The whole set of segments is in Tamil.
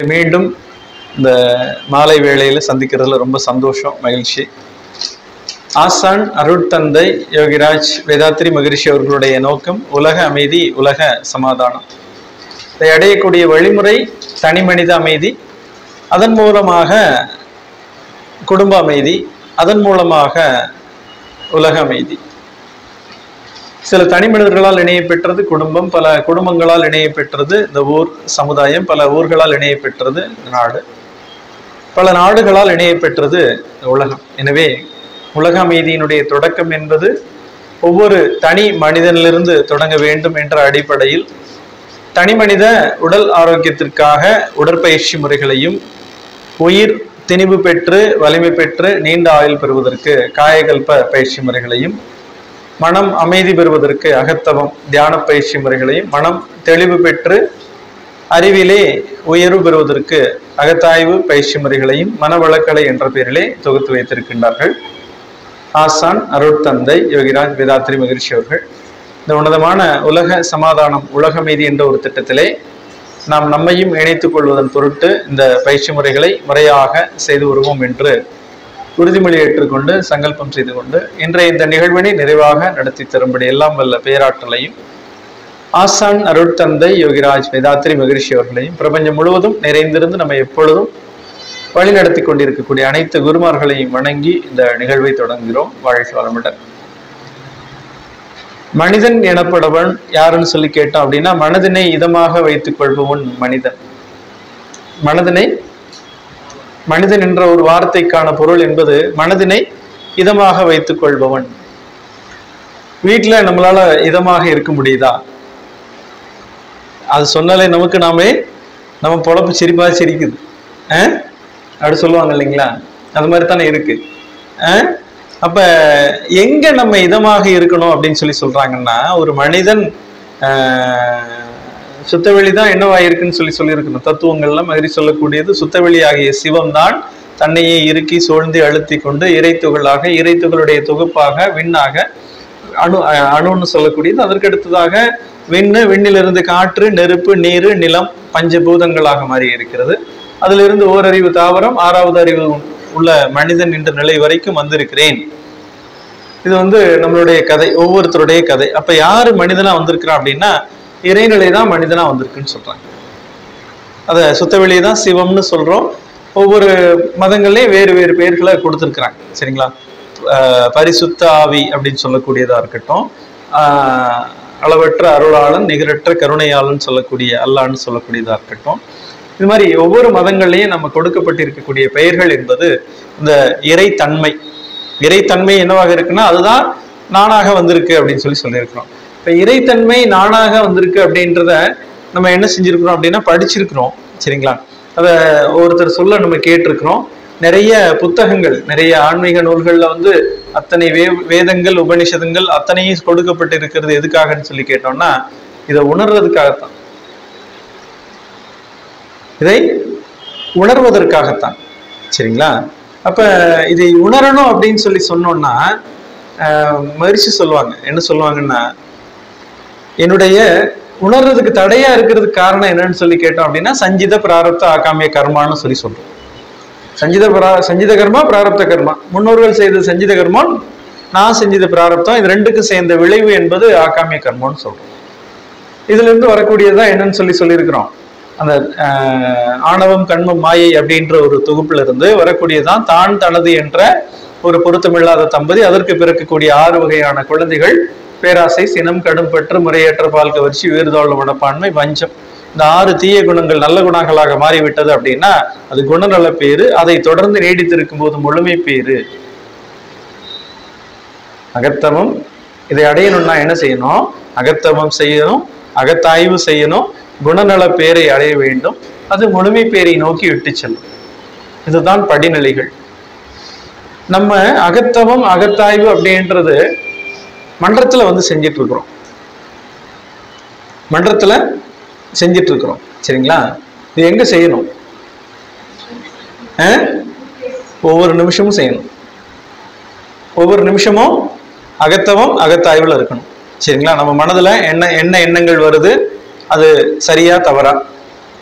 மீண்டும் இந்த மாலை வேளையில சந்திக்கிறதுல ரொம்ப சந்தோஷம், மகிழ்ச்சி. ஆசான் அருட்தந்தை யோகிராஜ் வேதாத்ரி மகரிஷி அவர்களுடைய நோக்கம் உலக அமைதி, உலக சமாதானம். இதை அடையக்கூடிய வழிமுறை தனி மனித அமைதி, அதன் மூலமாக குடும்ப அமைதி, அதன் மூலமாக உலக அமைதி. சில தனி மனிதர்களால் இணைய பெற்றது குடும்பம், பல குடும்பங்களால் இணைய பெற்றது இந்த ஊர் சமுதாயம், பல ஊர்களால் இணைய பெற்றது நாடு, பல நாடுகளால் இணைய பெற்றது உலகம். எனவே உலக அமைதியினுடைய தொடக்கம் என்பது ஒவ்வொரு தனி மனிதனிலிருந்து தொடங்க வேண்டும் என்ற அடிப்படையில் தனி மனித உடல் ஆரோக்கியத்திற்காக உடற்பயிற்சி முறைகளையும், உயிர் திணிவு பெற்று வலிமை பெற்று நீண்ட ஆயுள் பெறுவதற்கு காயகல்ப பயிற்சி முறைகளையும், மனம் அமைதி பெறுவதற்கு அகத்தவம் தியான பயிற்சி முறைகளையும், மனம் தெளிவு பெற்று அறிவிலே உயர்வு பெறுவதற்கு அகத்தாய்வு பயிற்சி முறைகளையும் மனவளக்கலை என்ற பெயரிலே தொகுத்து வைத்திருக்கின்றார்கள் ஆசான் அருட்தந்தை யோகிராஜ் வேதாத்ரி மகரிஷி அவர்கள். இந்த உன்னதமான உலக சமாதானம், உலக அமைதி என்ற ஒரு திட்டத்திலே நாம் நம்மையும் இணைத்துக் கொள்வதன் பொருட்டு இந்த பயிற்சி முறைகளை முறையாக செய்து வருவோம் என்று உறுதிமொழி ஏற்றுக்கொண்டு சங்கல்பம் செய்து கொண்டு இன்றைய இந்த நிகழ்வினை நிறைவாக நடத்தி தரும்படி எல்லாம் வல்ல பேராற்றலையும் ஆசான் அருட்தந்தை யோகிராஜ் வேதாத்ரி மகரிஷி அவர்களையும் பிரபஞ்சம் முழுவதும் நிறைந்திருந்து நம்ம எப்பொழுதும் வழி நடத்தி கொண்டிருக்கக்கூடிய அனைத்து குருமார்களையும் வணங்கி இந்த நிகழ்வை தொடங்குகிறோம். வாழ்க வளமுடன். மனிதன் எனப்படவன் யாருன்னு சொல்லி கேட்டோம் அப்படின்னா, மனதினை இதமாக வைத்துக் கொள்பவன் மனிதன். மனிதன் என்ற ஒரு வார்த்தைக்கான பொருள் என்பது மனதினை இதமாக வைத்துக் கொள்பவன். வீட்டுல நம்மளால இதமாக இருக்க முடியுதா? அது சொன்னாலே நமக்கு நம்ம பொழப்பு சிரிப்பா சிரிக்குது, அப்படி சொல்லுவாங்க இல்லைங்களா? அது மாதிரி தானே இருக்கு. அப்ப எங்க நம்ம இதமாக இருக்கணும் அப்படின்னு சொல்றாங்கன்னா, ஒரு மனிதன் சுத்தவெளிதான் என்னவா இருக்குன்னு சொல்லியிருக்கணும். தத்துவங்கள்லாம் மாதிரி சொல்லக்கூடியது சுத்தவெளி ஆகிய சிவம் தான் தன்னையே இறுக்கி சூழ்ந்து அழுத்தி கொண்டு இறைத்துகளாக, இறைத்துகளுடைய தொகுப்பாக, விண்ணாக, அணுன்னு சொல்லக்கூடியது. அதற்கு அடுத்ததாக விண்ணிலிருந்து காற்று, நெருப்பு, நீர், நிலம், பஞ்சபூதங்களாக மாறி இருக்கிறது. அதிலிருந்து ஓரறிவு தாவரம், ஆறாவது அறிவு உள்ள மனிதன் என்ற நிலை வரைக்கும் வந்திருக்கிறேன். இது நம்மளுடைய கதை, ஒவ்வொருத்தருடைய கதை. அப்ப யாரு மனிதனா வந்திருக்கிறான் அப்படின்னா, இறைநிலை தான் மனிதனா வந்திருக்குன்னு சொல்றாங்க. அத சுத்தவெளியை தான் சிவம்னு சொல்றோம். ஒவ்வொரு மதங்கள்லயும் வேறு வேறு பெயர்களை கொடுத்துருக்குறாங்க, சரிங்களா? பரிசுத்த ஆவி அப்படின்னு சொல்லக்கூடியதா இருக்கட்டும், அளவற்ற அருளாளன், நிகரற்ற கருணையாளன் சொல்லக்கூடிய அல்லான்னு சொல்லக்கூடியதா இருக்கட்டும், இது மாதிரி ஒவ்வொரு மதங்கள்லையும் நம்ம கொடுக்கப்பட்டிருக்கக்கூடிய பெயர்கள் என்பது இந்த இறைத்தன்மை என்னவாக இருக்குன்னா, அதுதான் நானாக வந்திருக்கு அப்படின்னு சொல்லியிருக்கிறோம். இப்ப இறைத்தன்மை நானாக வந்திருக்கு அப்படின்றத நம்ம என்ன செஞ்சிருக்கிறோம் அப்படின்னா படிச்சிருக்கிறோம், சரிங்களா? அத ஒருத்தர் சொல்ல நம்ம கேட்டிருக்கிறோம். நிறைய புத்தகங்கள், நிறைய ஆன்மீக நூல்கள்ல அத்தனை வேதங்கள், உபனிஷதங்கள் அத்தனையும் கொடுக்கப்பட்டு இருக்கிறது எதுக்காகன்னு சொல்லி கேட்டோம்னா, இதை உணர்றதுக்காகத்தான், இதை உணர்வதற்காகத்தான், சரிங்களா? அப்ப இதை உணரணும் அப்படின்னு சொன்னோம்னா மகிழ்ச்சி சொல்லுவாங்க. என்ன சொல்லுவாங்கன்னா, என்னுடைய உணர்றதுக்கு தடையா இருக்கிறதுக்கு காரணம் என்னன்னு சொல்லி கேட்டோம் அப்படின்னா, சஞ்சித பிராரப்த ஆகாமிய கர்மான்னு சொல்றோம். சஞ்சித கர்மா, பிராரப்த கர்மா, முன்னோர்கள் செய்த சஞ்சித கர்மம், நான் செஞ்சது பிராரப்தம், இது ரெண்டுக்கும் சேர்ந்த விளைவு என்பது ஆகாமிய கர்மம்னு சொல்றோம். இதுல இருந்து வரக்கூடியதுதான் என்னன்னு சொல்லியிருக்கிறோம். அந்த ஆணவம், கண்மம், மாயை அப்படின்ற ஒரு தொகுப்புல இருந்து வரக்கூடியதான் தான் தனது என்ற ஒரு பொருத்தமில்லாத தம்பதி, அதற்கு பிறக்கக்கூடிய 6 வகையான குழந்தைகள், பேராசை, சினம், கடும்பற்று, முறையற்ற பால் கவர்ச்சி, வேறுதோழ மனப்பான்மை, வஞ்சம். இந்த 6 தீய குணங்கள் நல்ல குணங்களாக மாறிவிட்டது அப்படின்னா அது குணநல பேரு. அதை தொடர்ந்து நீடித்திருக்கும் போது முழுமை பேரு. அகத்தவம், இதை அடையணும்னா என்ன செய்யணும்? அகத்தவம் செய்யணும், அகத்தாய்வு செய்யணும், குணநல பேரை அடைய வேண்டும். அது முழுமை பேரை நோக்கி விட்டு செல்லும். இதுதான் படிநிலைகள். நம்ம அகத்தவம், அகத்தாய்வு அப்படின்றது மன்றத்துல செஞ்சிட்டு இருக்கிறோம், சரிங்களா? இது எங்க செய்யணும்? ஒவ்வொரு நிமிஷமும் செய்யணும். ஒவ்வொரு நிமிஷமும் அகத்தவம், அகத்தாய்வுல இருக்கணும், சரிங்களா? நம்ம மனதுல என்ன எண்ணங்கள் வருது, அது சரியா தவறா?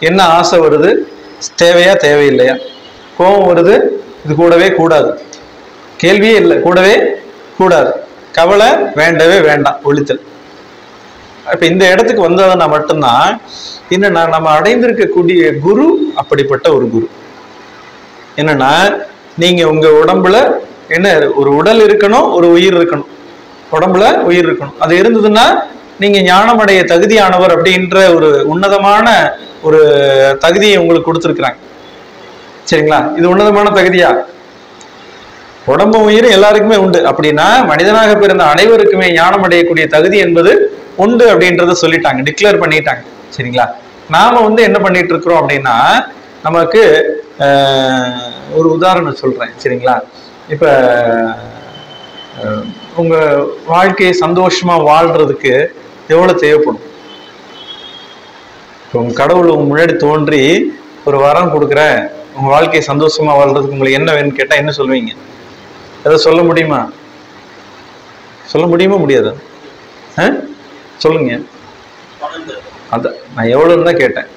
என்ன ஆசை வருது, தேவையா தேவையில்லையா? கோபம் வருது, இது கூடவே கூடாது, கேள்வியே இல்லை, கூடவே கூடாது. கவலை வேண்டவே வேண்டாம், ஒழித்தல். இப்ப இந்த இடத்துக்கு வந்ததுன்னா மட்டும்தான் என்னன்னா நம்ம அடைந்திருக்கக்கூடிய குரு அப்படிப்பட்ட ஒரு குரு. என்னன்னா நீங்க உங்க உடம்புல என்ன ஒரு உடல் இருக்கணும், ஒரு உயிர் இருக்கணும், உடம்புல உயிர் இருக்கணும். அது இருந்ததுன்னா நீங்க ஞானமடைய தகுதியானவர் அப்படின்ற ஒரு உன்னதமான ஒரு தகுதியை உங்களுக்கு கொடுத்துருக்குறாங்க. சரிங்களா? இது உன்னதமான தகுதியா? உடம்பு உயிர் எல்லாருக்குமே உண்டு. அப்படின்னா மனிதனாக பிறந்த அனைவருக்குமே ஞானம் அடையக்கூடிய தகுதி என்பது உண்டு அப்படின்றத சொல்லிட்டாங்க, டிக்ளேர் பண்ணிட்டாங்க. சரிங்களா? நாம என்ன பண்ணிட்டு இருக்கிறோம் அப்படின்னா, நமக்கு ஒரு உதாரணம் சொல்றேன். சரிங்களா? இப்ப உங்க வாழ்க்கையை சந்தோஷமா வாழ்றதுக்கு எவ்வளவு தேவைப்படும்? உங்க கடவுள் உங்க முன்னாடி தோன்றி ஒரு வரம் கொடுக்குறேன், உங்க வாழ்க்கையை சந்தோஷமா வாழ்றதுக்கு உங்களுக்கு என்ன வேணும்னு கேட்டா என்ன சொல்லுவீங்க? அதை சொல்ல முடியுமா? சொல்ல முடியுமா முடியாதா? சொல்லுங்க. அதான் நான் எவ்வளவுன்னு தான் கேட்டேன்,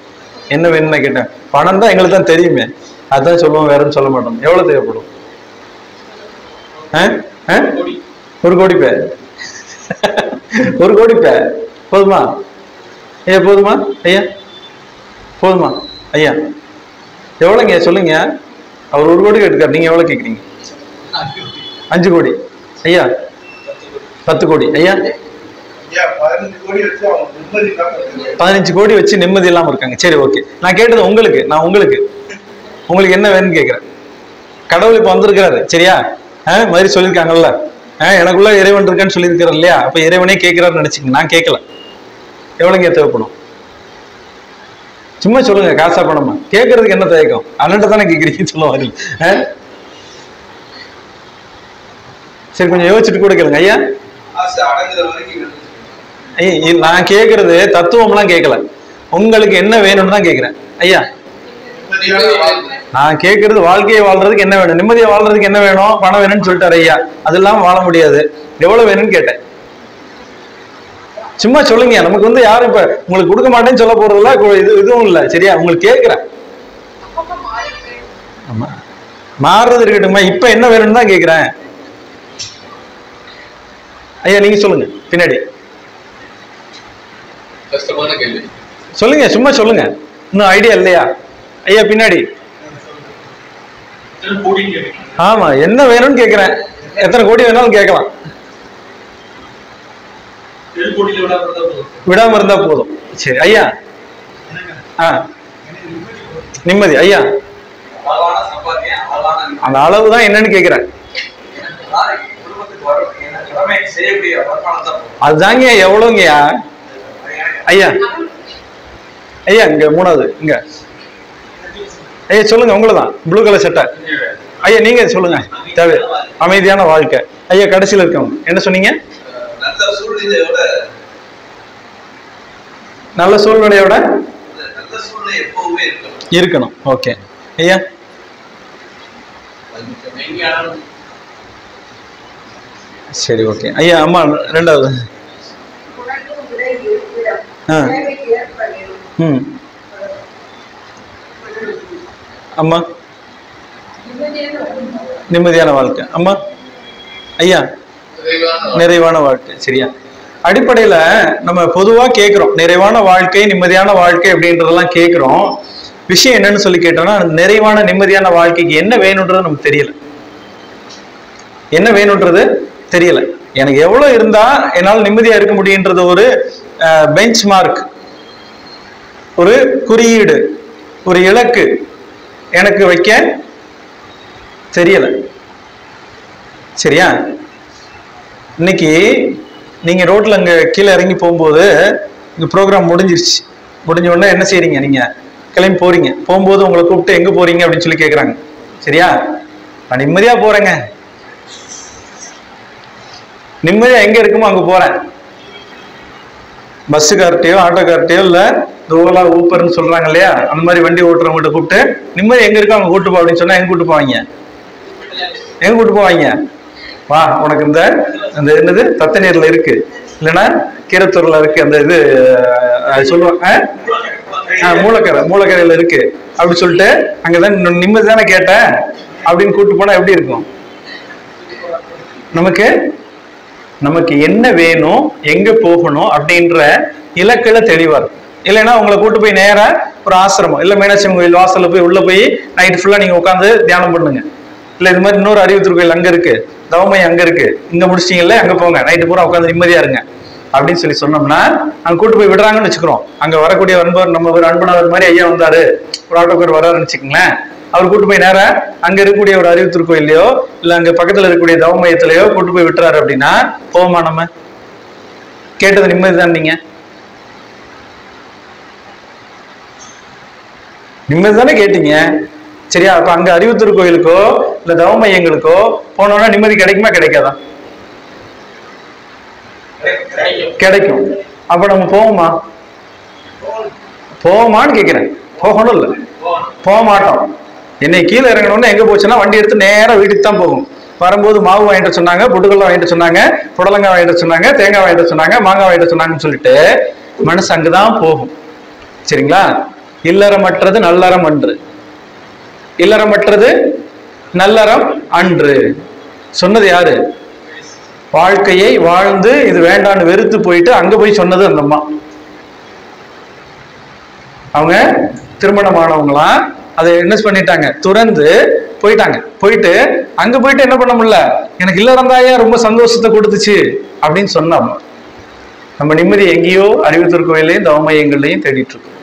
என்ன வேணும்னு கேட்டேன். பணம் தான் எங்களுக்கு தான் தெரியுமே, அதான் சொல்லுவோம், வேறன்னு சொல்ல மாட்டோம். எவ்வளவு தேவைப்படும்? 1 கோடி பேர் 1 கோடி பேர் போதுமா ஐயா? போதுமா ஐயா? போதுமா ஐயா? எவ்வளோங்க சொல்லுங்க. அவர் 1 கோடி கேட்டுக்காரு, நீங்க எவ்வளவு கேட்குறீங்க? 5 கோடி ஐயா? 10 கோடி ஐயா? 15 கோடி வச்சு நிம்மதி இல்லாம இருக்காங்க. சரி, ஓகே. நான் கேட்டது உங்களுக்கு, உங்களுக்கு என்ன வேணும்னு கேட்கிறேன். கடவுள் இப்ப வந்திருக்கிறாரு, சரியா? மாதிரி சொல்லியிருக்காங்கல்ல, எனக்குள்ள இறைவன் இருக்கான்னு சொல்லியிருக்கிறார் இல்லையா? அப்ப இறைவனே கேட்கிறாருன்னு நினைச்சுங்க, நான் கேட்கல. எவ்வளவுங்க தேவைப்படும்? சும்மா சொல்லுங்க, காசா பணமா? கேட்கறதுக்கு என்ன தயக்கம்? அண்ணன்ட்ட தானே கேட்குறீங்கன்னு சொல்லுவாங்க. சரி, கொஞ்சம் யோசிச்சுட்டு கூட கேளுங்க ஐயா. நான் கேட்கறது தத்துவம்லாம் கேட்கல, உங்களுக்கு என்ன வேணும்னு தான் கேட்கிறேன் ஐயா. நான் கேட்கறது வாழ்க்கையை வாழ்றதுக்கு என்ன வேணும், நிம்மதியா வாழ்றதுக்கு என்ன வேணும், பணம் வேணும்னு சொல்லிட்டாரு ஐயா. அதெல்லாம் வாழ முடியாது, எவ்வளவு வேணும்னு கேட்டேன். சும்மா சொல்லுங்க. நமக்கு யாரும் இப்ப உங்களுக்கு கொடுக்க மாட்டேன்னு சொல்ல போறதுல இதுவும் இல்லை, சரியா? உங்களுக்கு கேட்கிறேன். ஆமா, மாறுறது இருக்கட்டுமா, இப்ப என்ன வேணும்னு தான் கேட்கிறேன் ஐயா. நீங்க சொல்லுங்க பின்னாடி. சொல்லுங்க, சும்மா சொல்லுங்க. இன்னும் ஐடியா இல்லையா ஐயா? பின்னாடி. ஆமா, என்ன வேணும்னு கேட்கிறேன். எத்தனை கோடி வேணாலும் கேட்கலாம், விடாம இருந்தா போதும். சரி ஐயா. நிம்மதி ஐயா, அந்த அளவுதான் என்னன்னு கேக்குறேன். அதுதாங்க எவ்வளவுங்கய்யா ஐயா? ஐயா இங்க 3வது இங்க ஐயா சொல்லுங்க. உங்களதான் ப்ளூ கலர் சட்டை ஐயா, நீங்க சொல்லுங்க. தேவை அமைதியான வாழ்க்கை ஐயா. கடைசியில் இருக்கவங்க என்ன சொன்னீங்க? நல்ல சூழ்நிலையோட இருக்கணும். ஓகே ஐயா. சரி, ஓகே ஐயா. அம்மா 2வது. அம்மா நிம்மதியான வாழ்க்கை. அம்மா ஐயா நிறைவான வாழ்க்கை. சரியா? அடிப்படையில நம்ம பொதுவா கேட்கிறோம், நிறைவான வாழ்க்கை, நிம்மதியான வாழ்க்கை அப்படின்றதெல்லாம் கேட்கிறோம். விஷயம் என்னன்னு சொல்லி கேட்டோம்னா, நிறைவான நிம்மதியான வாழ்க்கைக்கு என்ன வேணும்ன்றது நமக்கு தெரியல. என்ன வேணும்ன்றது தெரியல. எனக்கு எவ்வளவு இருந்தா என்னால் நிம்மதியா இருக்க முடியுன்றது ஒரு பெஞ்ச் மார்க், ஒரு குறியீடு, ஒரு இலக்கு எனக்கு வைக்க தெரியல. சரியா? இன்னைக்கு நீங்க ரோட்ல அங்க கீழே இறங்கி போகும்போது இங்க ப்ரோக்ராம் முடிஞ்சிருச்சு. முடிஞ்ச உடனே என்ன செய்றீங்க? நீங்க கிளம்பி போறீங்க. போகும்போது உங்களை கூப்பிட்டு எங்க போறீங்க அப்படின்னு சொல்லி கேட்குறாங்க. சரியா? நான் நிம்மதியா போறேங்க, நிம்மதியா எங்க இருக்குமோ அங்க போறேன். பஸ்ஸுக்கார்ட்டையோ ஆட்டோக்கார்ட்டையோ இல்ல ஓலா ஊப்பர்னு சொல்றாங்க இல்லையா, அந்த மாதிரி வண்டி ஓட்டுறவங்ககிட்ட கூப்பிட்டு நிம்மதி எங்க இருக்கோ அவங்க கூட்டு போ அப்படின்னு சொன்னா எங்க கூட்டு போவாங்க? எங்க கூட்டு போவாங்க? வா, உனக்கு இந்த என்னது தத்தநீர்ல இருக்கு, இல்லைன்னா கீரத்தூர்ல இருக்கு, அந்த இது சொல்லுவாங்க மூலக்கரையில இருக்கு, அப்படி சொல்லிட்டு அங்கதான் நிம்மதி தானே கேட்டேன் அப்படின்னு கூப்பிட்டு போனா எப்படி இருக்கும்? நமக்கு என்ன வேணும், எங்க போகணும் அப்படின்ற இலக்குல தெளிவா இருக்கும். இல்லைன்னா உங்களை கூட்டு போய் நேரா ஒரு ஆசிரமம் இல்ல மீனாட்சி கோயில் வாசல்ல போய் உள்ள போய் நைட் ஃபுல்லா நீங்க உட்காந்து தியானம் பண்ணுங்க. இல்ல இது மாதிரி இன்னொரு அறிவுத்திரு கோயில் அங்க இருக்கு, தவமை அங்க இருக்கு, இங்க முடிச்சிட்டீங்கல்ல அங்க போங்க, நைட்டு பூரா உட்காந்து நிம்மதியா இருங்க அப்படின்னு சொல்லி சொன்னோம்னா அங்க கூட்டு போய் விடுறாங்கன்னு வச்சுக்கிறோம். அங்க வரக்கூடிய அன்பர், நம்ம ஒரு அன்பனவர் மாதிரி ஐயா வந்தாரு, ஒரு ஆட்டோக்கார் வராருன்னு வச்சுக்கோங்களேன். அவர் கூட்டு போய் நேரம் அங்க இருக்கக்கூடிய ஒரு அறிவுத்திரு கோயிலையோ இல்ல அங்க பக்கத்துல இருக்கக்கூடிய தவமயத்திலயோ கூட்டு போய் விட்டுறாரு அப்படின்னா போவோமா? நம்ம கேட்டது நிம்மதிதான். நீங்க நிம்மதி தானே கேட்டீங்க, சரியா? அப்ப அங்க அறிவுத்திரு கோயிலுக்கோ இல்ல தவமையங்களுக்கோ போனோம்னா நிம்மதி கிடைக்குமா கிடைக்காதா? கிடைக்கும். அப்ப நம்ம போவோமா? போவோமான்னு கேக்குறேன். போகணும் இல்ல, போக மாட்டோம். என்னை கீழே இறங்கணும்னு எங்க போச்சுன்னா வண்டி எடுத்து நேரம் வீட்டுக்கு தான் போகும். வரும்போது மாவு வாங்கிட்டு சொன்னாங்க, புட்டுக்கல்ல வாங்கிட்டு சொன்னாங்க, புடலங்காய் வாங்கிட்டு சொன்னாங்க, தேங்காய் வாங்கிட்டு சொன்னாங்க, மாங்காய் வாங்கிட்டு சொன்னாங்கன்னு சொல்லிட்டு மனசு அங்குதான் போகும். சரிங்களா? இல்லறமற்றது நல்லறம் அன்று, இல்லறமற்றது நல்லறம் அன்று சொன்னது யாரு? வாழ்க்கையை வாழ்ந்து இது வேண்டான்னு வெறுத்து போயிட்டு அங்க போய் சொன்னது அந்த அம்மா. அவங்க திருமணமானவங்களா அதை என்ன பண்ணிட்டாங்க, துறந்து போயிட்டாங்க. போயிட்டு அங்க போயிட்டு என்ன பண்ண முடியல, எனக்கு இல்லறந்தாயா ரொம்ப சந்தோஷத்தை கொடுத்துச்சு அப்படின்னு சொன்னோம். நம்ம நிம்மதி எங்கேயோ அறிவுத்திரு கோயிலையும் தவமையங்கள்லையும் தேடிட்டு இருக்கோம்.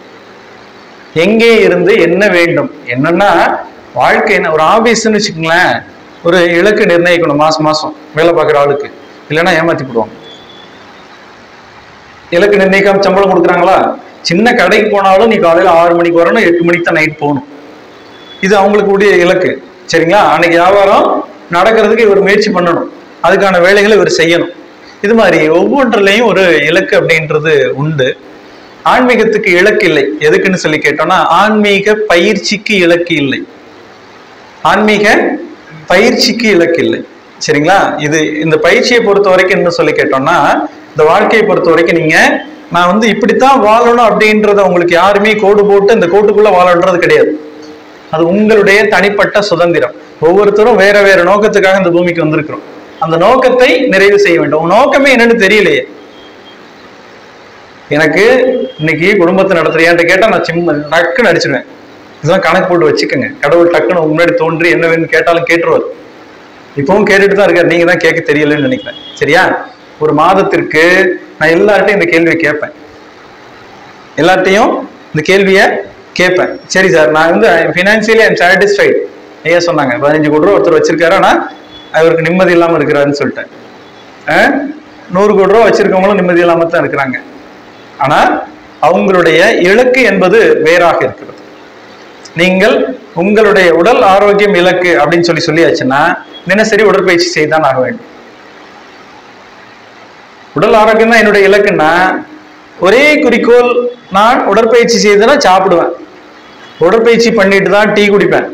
எங்கே இருந்து என்ன வேண்டும் என்னன்னா வாழ்க்கை என்ன, ஒரு ஆபீஸ்ன்னு வச்சுக்கோங்களேன், ஒரு இலக்கு நிர்ணயிக்கணும் மாசம் மாசம் வேலை பார்க்குற ஆளுக்கு, இல்லைன்னா ஏமாத்தி போடுவாங்க. இலக்கு நிர்ணயிக்காம சம்பளம் கொடுக்குறாங்களா? சின்ன கடைக்கு போனாலும் நீ காலையில 6 மணிக்கு வரணும், 8 மணிக்கு தான் நைட் போகணும். இது அவங்களுக்கு உடைய இலக்கு. சரிங்களா? அன்னைக்கு வியாபாரம் நடக்கிறதுக்கு இவர் முயற்சி பண்ணணும், அதுக்கான வேலைகளை இவர் செய்யணும். இது மாதிரி ஒவ்வொன்றிலையும் ஒரு இலக்கு அப்படின்றது உண்டு. ஆன்மீகத்துக்கு இலக்கு இல்லை. எதுக்குன்னு சொல்லி கேட்டோம்னா ஆன்மீக பயிற்சிக்கு இலக்கு இல்லை, ஆன்மீக பயிற்சிக்கு இலக்கு இல்லை. சரிங்களா? இது இந்த பயிற்சியை பொறுத்த வரைக்கும் என்ன சொல்லி கேட்டோம்னா, இந்த வாழ்க்கையை பொறுத்த வரைக்கும் நீங்க நான் இப்படித்தான் வாழணும் அப்படின்றத உங்களுக்கு யாருமே கோடு போட்டு இந்த கோட்டுக்குள்ள வாழன்றது கிடையாது. அது உங்களுடைய தனிப்பட்ட சுதந்திரம். ஒவ்வொருத்தரும் வேற வேற நோக்கத்துக்காக இந்த பூமிக்கு வந்திருக்கிறோம். அந்த நோக்கத்தை நிறைவு செய்ய வேண்டும். உங்க நோக்கமே என்னன்னு தெரியலையே. எனக்கு இன்னைக்கு குடும்பத்தை நடத்துறியான்ட்டு கேட்டா நான் டக்குன்னு அடிச்சிருவேன். இதெல்லாம் கணக்கு போட்டு வச்சுக்கோங்க. கடவுள் டக்குன்னு முன்னாடி தோன்றி என்ன வேணும்னு கேட்டாலும் கேட்டுருவார். இப்பவும் கேட்டுட்டு தான் இருக்காரு, நீங்க தான் கேட்க தெரியலன்னு நினைக்கிறேன். சரியா? ஒரு மாதத்திற்கு நான் எல்லார்ட்டையும் இந்த கேள்வியை கேட்பேன், எல்லார்ட்டையும் இந்த கேள்வியை கேட்பேன். சரி சார், நான் ஃபினான்சியலி ஐம் சாட்டிஸ்ஃபைட் ஐயா சொன்னாங்க. 15 கோடி ரூபா ஒருத்தர் வச்சிருக்காரு, ஆனா அவருக்கு நிம்மதி இல்லாம இருக்கிறாருன்னு சொல்லிட்டேன். 100 கோடி ரூபா வச்சிருக்கவங்களும் நிம்மதி இல்லாம தான் இருக்கிறாங்க. ஆனா அவங்களுடைய இலக்கு என்பது வேறாக இருக்கிறது. நீங்கள் உங்களுடைய உடல் ஆரோக்கியம் இலக்கு அப்படின்னு சொல்லியாச்சுன்னா தினசரி உடற்பயிற்சி செய்தான் ஆக வேண்டும். உடல் ஆரோக்கியம் தான் என்னுடைய இலக்குன்னா ஒரே குறிக்கோள், நான் உடற்பயிற்சி செய்தேன்னா சாப்பிடுவேன், உடற்பயிற்சி பண்ணிட்டு தான் டீ குடிப்பேன்.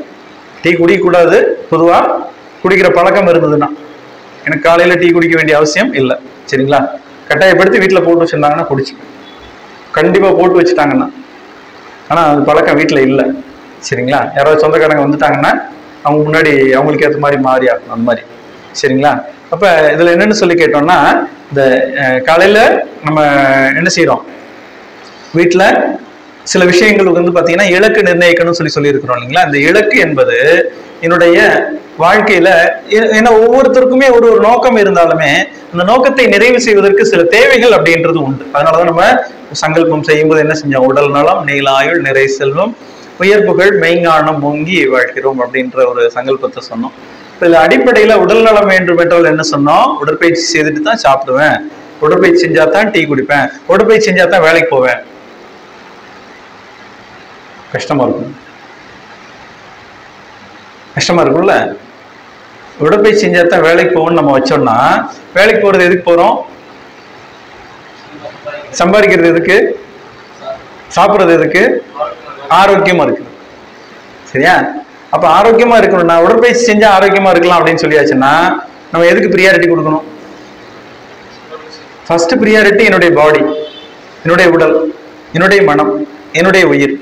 டீ குடிக்கக்கூடாது, பொதுவா குடிக்கிற பழக்கம் இருந்ததுன்னா. எனக்கு காலையில டீ குடிக்க வேண்டிய அவசியம் இல்லை. சரிங்களா? கட்டாயப்படுத்தி வீட்டில் போட்டு வச்சிருந்தாங்கன்னா குடிச்சுப்பேன், கண்டிப்பா போட்டு வச்சுட்டாங்கன்னா. ஆனா அது பழக்கம் வீட்டுல இல்லை. சரிங்களா? யாராவது சொந்தக்காரங்க வந்துட்டாங்கன்னா அவங்க முன்னாடி அவங்களுக்கு ஏற்ற மாதிரி மாறி ஆகணும், அந்த மாதிரி. சரிங்களா? அப்ப இதுல என்னன்னு சொல்லி கேட்டோம்னா, இந்த காலையில நம்ம என்ன செய்யறோம், வீட்டுல சில விஷயங்களுக்கு பாத்தீங்கன்னா இலக்கு நிர்ணயிக்கணும்னு சொல்லி இருக்கிறோம் இல்லைங்களா? இந்த இலக்கு என்பது என்னுடைய வாழ்க்கையில ஏன்னா ஒவ்வொருத்தருக்குமே ஒரு ஒரு நோக்கம் இருந்தாலுமே அந்த நோக்கத்தை நிறைவு செய்வதற்கு சில தேவைகள் அப்படின்றது உண்டு. அதனாலதான் நம்ம சங்கல்பம் செய்யும்போது என்ன செஞ்சோம், உடல் நலம், நீலாயுள், நிறை செல்வம், உயர்ப்புகள், மெய்ஞானம் ஓங்கி வாழ்கிறோம் அப்படின்ற ஒரு சங்கல்பத்தை சொன்னோம். இதுல அடிப்படையில உடல் நலம் வேண்டும் என்றால் என்ன சொன்னோம், உடற்பயிற்சி செய்துட்டு தான் சாப்பிடுவேன், உடற்பயிற்சி செஞ்சா தான் டீ குடிப்பேன், உடற்பயிற்சி செஞ்சா தான் வேலைக்கு போவேன். கஷ்டமா இருக்கும், கஷ்டமா இருக்கும்ல. உடற்பயிற்சி செஞ்சா தான் வேலைக்கு போவோம்னு நம்ம வச்சோம்னா, வேலைக்கு போறது எதுக்கு போறோம், சம்பாதிக்கிறது எதுக்கு, சாப்பிடுறது எதுக்கு, ஆரோக்கியமா இருக்கு. சரியா? அப்ப ஆரோக்கியமா இருக்கணும்னா உடற்பயிற்சி செஞ்சா ஆரோக்கியமா இருக்கலாம் அப்படின்னு சொல்லியாச்சுன்னா நம்ம எதுக்கு ப்ரியாரிட்டி கொடுக்கணும்? ஃபர்ஸ்ட் ப்ரியாரிட்டி என்னுடைய பாடி, என்னுடைய உடல், என்னுடைய மனம், என்னுடைய உயிர்.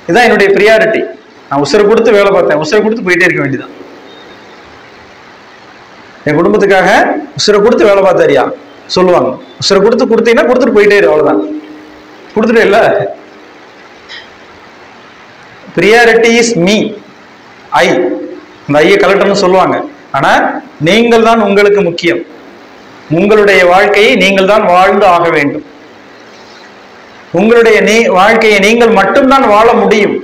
இதுதான் என்னுடைய ப்ரியாரிட்டி. நான் உசுரை கொடுத்து வேலை பார்த்தேன், உசுரை கொடுத்து போயிட்டே இருக்க வேண்டியதான். என் குடும்பத்துக்காக உசுரை கொடுத்து வேலை பார்த்தாரியா சொல்லுவாங்க. உசுரை கொடுத்தீங்கன்னா கொடுத்துட்டு போயிட்டே இரு, அவ்வளவுதான். கொடுத்துட்டு இல்ல, ப்ரியாரிட்டி இஸ் மீ, ஐ. இந்த ஐயை கலெக்டர்னு சொல்லுவாங்க. ஆனா நீங்கள் தான் உங்களுக்கு முக்கியம். உங்களுடைய வாழ்க்கையை நீங்கள் தான் வாழ்ந்து ஆக வேண்டும். உங்களுடைய வாழ்க்கையை நீங்கள் மட்டும்தான் வாழ முடியும்.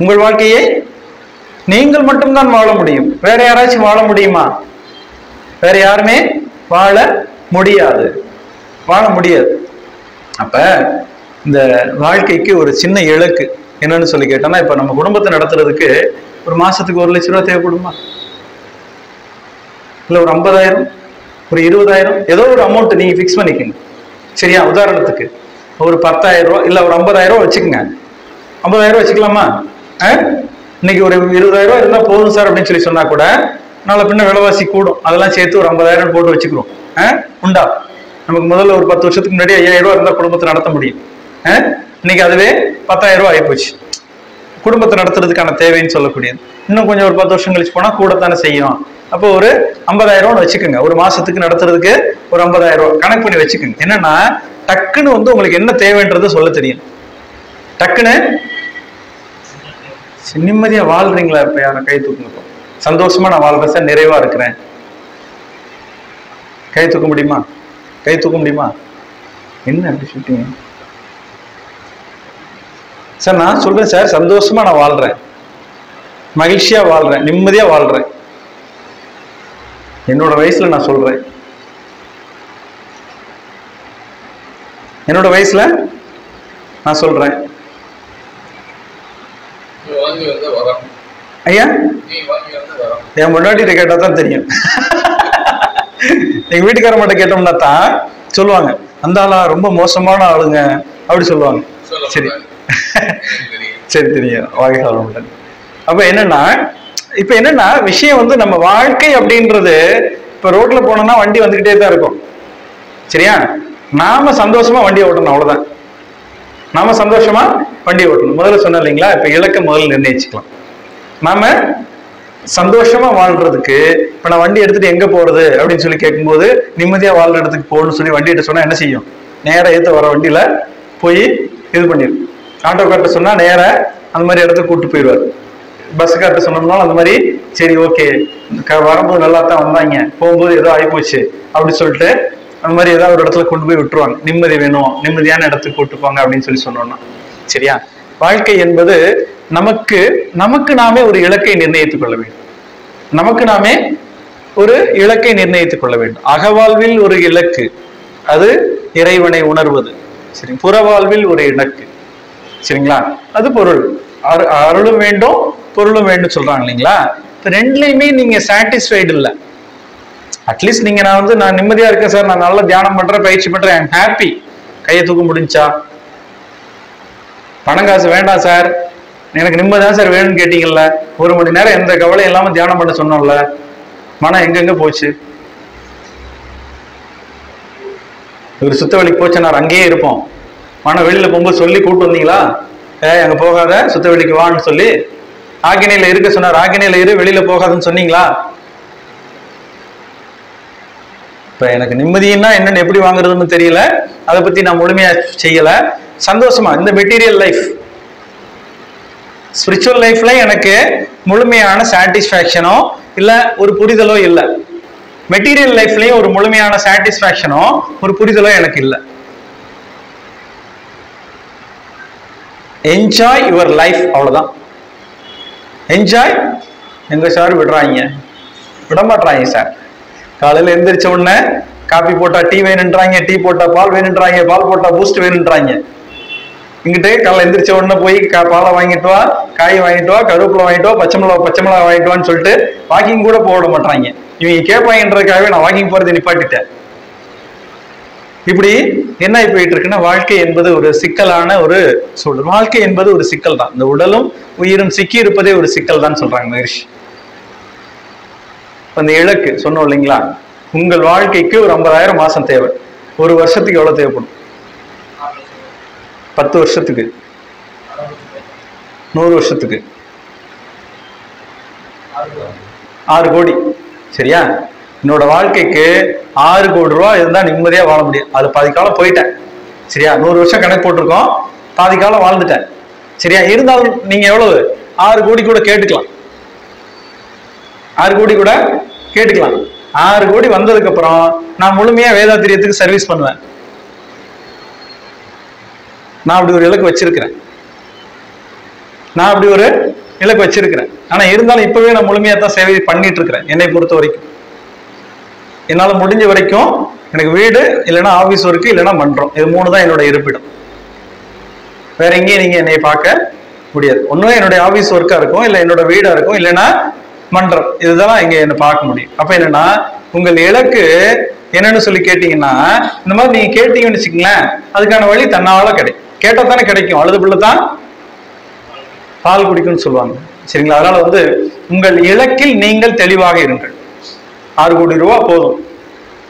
உங்கள் வாழ்க்கையை நீங்கள் மட்டும்தான் வாழ முடியும். வேற யாராச்சும் வாழ முடியுமா? வேற யாருமே வாழ முடியாது, வாழ முடியாது. அப்ப இந்த வாழ்க்கைக்கு ஒரு சின்ன இலக்கு என்னன்னு சொல்லி கேட்டோம்னா, இப்ப நம்ம குடும்பத்தை நடத்துறதுக்கு ஒரு மாசத்துக்கு 1 லட்ச ரூபா தேவைப்படுமா? இல்ல ஒரு 50,000, ஒரு 20,000, ஏதோ ஒரு அமௌண்ட் நீங்க பிக்ஸ் பண்ணிக்கங்க. சரியா? உதாரணத்துக்கு ஒரு 10,000 ரூபா இல்ல ஒரு 50,000 ரூபா வச்சுக்கோங்க. 50,000 ரூபா வச்சுக்கலாமா? இன்னைக்கு ஒரு 20,000 ரூபா இருந்தா போதும் சார் அப்படின்னு சொல்லி சொன்னா கூட நாளை பின்ன விலைவாசி கூடும். அதெல்லாம் சேர்த்து ஒரு 50,000 போட்டு வச்சுக்கிறோம். உண்டா? நமக்கு முதல்ல ஒரு 10 வருஷத்துக்கு முன்னாடி 5,000 ரூபா இருந்தா குடும்பத்தை நடத்த முடியும். இன்னைக்கு அதுவே 10,000 ரூபா ஆயிப்போச்சு குடும்பத்தை நடத்துறதுக்கான தேவைன்னு சொல்லக்கூடியது. இன்னும் கொஞ்சம் ஒரு 10 வருஷம் கழிச்சு போனா கூடத்தானே செய்யும். அப்போ ஒரு 50,000 ரூபான்னு வச்சுக்கோங்க. ஒரு மாசத்துக்கு நடத்துறதுக்கு ஒரு 50,000 ரூபாய் கணக்கு பண்ணி வச்சுக்கோங்க. என்னன்னா டக்குன்னு உங்களுக்கு என்ன தேவைன்றது சொல்ல தெரியும். டக்குன்னு நிம்மதியா வாழ்றீங்களா? இப்ப யாரும் கை தூக்குங்க. சந்தோஷமா நான் வாழ்றேன் சார், நிறைவா இருக்கிறேன். கை தூக்க முடியுமா? கை தூக்க முடியுமா? என்ன அப்படி சொல்லிட்டீங்க சார்? நான் சொல்றேன் சார், சந்தோஷமா நான் வாழ்றேன், மகிழ்ச்சியா வாழ்றேன், நிம்மதியா வாழ்றேன். என்னோட வயசுல நான் சொல்றேன், என்னோட வயசுல நான் சொல்றேன். ஐயா என் முன்னாடி கேட்டா தான் தெரியும். எங்க வீட்டுக்கார மட்டும் கேட்டோம்னா தான் சொல்லுவாங்க, அந்த ஆளா ரொம்ப மோசமான ஆளுங்க அப்படி சொல்லுவாங்க. சரி சரி தெரியும். அப்ப என்னன்னா விஷயம் நம்ம வாழ்க்கை அப்படின்றது, இப்ப ரோட்ல போனோம்னா வண்டி வந்துகிட்டே தான் இருக்கும். சரியா? நாம சந்தோஷமா வண்டி ஓட்டணும், அவ்வளவுதான். நாம சந்தோஷமா வண்டி ஓட்டணும். முதல்ல சொன்ன இல்லைங்களா, இப்ப இலக்க முதல்ல நிர்ணயிச்சுக்கலாம். நாம சந்தோஷமா வாழ்றதுக்கு இப்ப நான் வண்டி எடுத்துட்டு எங்க போறது அப்படின்னு சொல்லி கேட்கும்போது, நிம்மதியா வாழ்ற இடத்துக்கு போகணும்னு சொல்லி வண்டி எடுத்து சொன்னா என்ன செய்யும்? நேரம் ஏத்த வர வண்டியில போய் இது பண்ணிடும். ஆட்டோக்கார்ட்ட சொன்னா நேர அந்த மாதிரி இடத்துக்கு கூப்பிட்டு போயிடுவார். பஸ்ஸுக்கார்ட்ட சொன்னோம்னாலும் அந்த மாதிரி சரி ஓகே, வரும்போது நல்லா தான் வந்தாங்க, போகும்போது ஏதோ ஆகிப்போச்சு அப்படி சொல்லிட்டு அந்த மாதிரி ஏதாவது ஒரு இடத்துல கொண்டு போய் விட்டுருவாங்க. நிம்மதி வேணும், நிம்மதியான இடத்துக்கு கூப்பிட்டு போங்க அப்படின்னு சொல்லி சொன்னோம்னா. சரியா? வாழ்க்கை என்பது நமக்கு நாமே ஒரு இலக்கை நிர்ணயித்துக் கொள்ள வேண்டும். நமக்கு நாமே ஒரு இலக்கை நிர்ணயித்துக் கொள்ள வேண்டும். அகவாழ்வில் ஒரு இலக்கு, அது இறைவனை உணர்வது. சரி, புறவாழ்வில் ஒரு இலக்கு. சரிங்களா? அது பொருள். அருளும் வேண்டும், பொருளும் வேண்டும் சொல்றாங்க இல்லைங்களா? இப்ப ரெண்டுலையுமே நீங்க சாட்டிஸ்ஃபைடு இல்லை. அட்லீஸ்ட் நீங்க நான் நிம்மதியா இருக்கேன் சார், நான் நல்லா தியானம் பண்றேன், பயிற்சி பண்றேன், ஐ அம் ஹாப்பி, கையை தூக்க முடிஞ்சா? பணம் காசு வேண்டாம் சார், எனக்கு நிம்மதிதான் சார் வேணும்னு கேட்டீங்கல்ல, 1 மணி நேரம் எந்த கவலையும் இல்லாம தியானம் பண்ண சொன்னோம்ல, மனம் எங்கெங்க போச்சு? ஒரு சுத்த வழிக்கு போச்சு, நான் அங்கேயே இருப்போம். மனம் வெளியில போகும்போது சொல்லி கூப்பிட்டு வந்தீங்களா? அங்க போகாத, சுத்த வழிக்கு வான்னு சொல்லி. ஆக்கினையில இருக்க சொன்னார், ஆக்கினையில இரு, வெளியில போகாதுன்னு சொன்னீங்களா? இப்ப எனக்கு நிம்மதினா என்னன்னு எப்படி வாங்குறதுன்னு தெரியல, அதை பத்தி நான் முழுமையா செய்யல. சந்தோஷமா இந்த மெட்டீரியல் லைஃப், ஸ்பிரிச்சுவல் லைஃப்ல எனக்கு முழுமையான சாட்டிஸ்பாக்சனோ இல்ல ஒரு புரிதலோ இல்லை. மெட்டீரியல் லைஃப்லயும் ஒரு முழுமையான சாட்டிஸ்பாக்சனோ ஒரு புரிதலோ எனக்கு இல்லை. என்ஜாய் யுவர் லைஃப், அவ்வளவுதான். என்ஜாய். எங்க சார் விடுறாங்க? விடமாட்டாங்க சார். காலையில எந்திரிச்ச உடனே காபி போட்டா டீ வேணுன்றாங்க, டீ போட்டா பால் வேணுன்றாங்க, பால் போட்டா பூஸ்ட் வேணுன்றாங்க. இங்கிட்டே காலைல எந்திரிச்ச உடனே போய் பாலை வாங்கிட்டு வா, காய் வாங்கிட்டு வா, கருவேப்பிலை வாங்கிட்டு வா, பச்சை மிளகா வாங்கிட்டு வான்னு சொல்லிட்டு வாக்கிங் கூட போட மாட்டாங்க. இவங்க கேட்பாங்கன்றதுக்காகவே நான் வாக்கிங் போறதை நிப்பாட்டிட்டேன். இப்படி என்ன போயிட்டு இருக்குன்னா, வாழ்க்கை என்பது ஒரு சிக்கலான ஒரு சூழல். வாழ்க்கை என்பது ஒரு சிக்கல் தான். இந்த உடலும் உயிரும் சிக்கி இருப்பதே ஒரு சிக்கல் தான் சொல்றாங்க மகரிஷி. அந்த இலக்கு சொன்னோம் இல்லைங்களா, உங்கள் வாழ்க்கைக்கு ஒரு 50,000 மாசம் தேவை. 1 வருஷத்துக்கு எவ்வளவு தேவைப்படும்? 10 வருஷத்துக்கு 100 வருஷத்துக்கு 6 கோடி. சரியா? என்னோட வாழ்க்கைக்கு 6 கோடி ரூபா இருந்தா நிம்மதியா வாழ முடியும். அது பாதி காலம் போயிட்டேன். சரியா? 100 வருஷம் கணக்கு போட்டிருக்கோம், பாதி காலம் வாழ்ந்துட்டேன். சரியா? இருந்தாலும் நீங்க எவ்வளவு 6 கோடி கூட கேட்டுக்கலாம். 6 கோடி கூட கேட்டுக்கலாம். 6 கோடி வந்ததுக்கு அப்புறம் நான் முழுமையா வேதாத்திரியத்துக்கு சர்வீஸ் பண்ணுவேன். நான் அப்படி ஒரு இலக்கு வச்சிருக்கிறேன். ஆனா இருந்தாலும் இப்பவே நான் முழுமையா தான் சேவை பண்ணிட்டு இருக்கிறேன். என்னை பொறுத்த வரைக்கும் என்னால முடிஞ்ச வரைக்கும் எனக்கு வீடு இல்லைன்னா ஆபீஸ் ஒர்க்கு இல்லைன்னா மன்றம், இது 3 தான் என்னோட இருப்பிடம். வேற எங்கேயும் நீங்க என்னை பார்க்க முடியாது. ஒன்னும் என்னுடைய ஆபீஸ் ஒர்க்கா இருக்கும், இல்ல என்னோட வீடா இருக்கும், இல்லைன்னா மன்றம். இதுதான் இங்க என்ன பார்க்க முடியும். அப்ப என்னன்னா உங்கள் இலக்கு என்னன்னு சொல்லி கேட்டீங்கன்னா, இந்த மாதிரி நீங்க கேட்டீங்கன்னு வச்சுக்கங்களேன், அதுக்கான வழி தன்னால கிடைக்கும். கேட்டா தானே கிடைக்கும். அழுது பிள்ளை தான் பால் குடிக்கும்னு சொல்லுவாங்க. சரிங்களா? அதனால உங்கள் இலக்கில் நீங்கள் தெளிவாக இருங்கள். 6 கோடி ரூபா போதும்.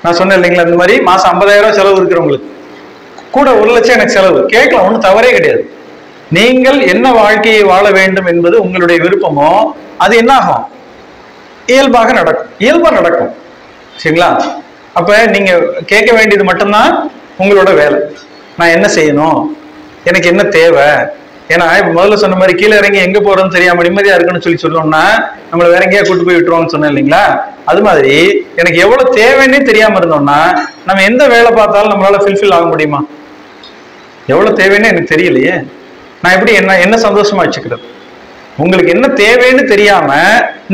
நான் சொன்னேன் இல்லைங்களா, இந்த மாதிரி மாசம் 50,000 செலவு இருக்கிறவங்களுக்கு கூட 1 லட்சம் எனக்கு செலவு கேட்கலாம், ஒன்றும் தவறே கிடையாது. நீங்கள் என்ன வாழ்க்கையை வாழ வேண்டும் என்பது உங்களுடைய விருப்பமோ அது என்ன ஆகும், இயல்பா நடக்கும். சரிங்களா? அப்ப நீங்க கேட்க வேண்டியது மட்டும்தான் உங்களோட வேலை. நான் என்ன செய்யணும், எனக்கு என்ன தேவை. ஏன்னா இப்ப முதல்ல சொன்ன மாதிரி கீழே இறங்கி எங்க போறோம்னு தெரியாம நிம்மதியா இருக்குன்னு சொல்லணும்னா நம்மள வேற எங்கேயா கூட்டு போய் விட்டுருவாங்கன்னு சொன்னேன் இல்லைங்களா? அது மாதிரி எனக்கு எவ்வளவு தேவைன்னே தெரியாம இருந்தோம்னா நம்ம எந்த வேலை பார்த்தாலும் நம்மளால ஃபில்ஃபில் ஆக முடியுமா? எவ்வளவு தேவைன்னு எனக்கு தெரியலையே, நான் எப்படி என்ன சந்தோஷமா வச்சுக்கிறது? உங்களுக்கு என்ன தேவைன்னு தெரியாம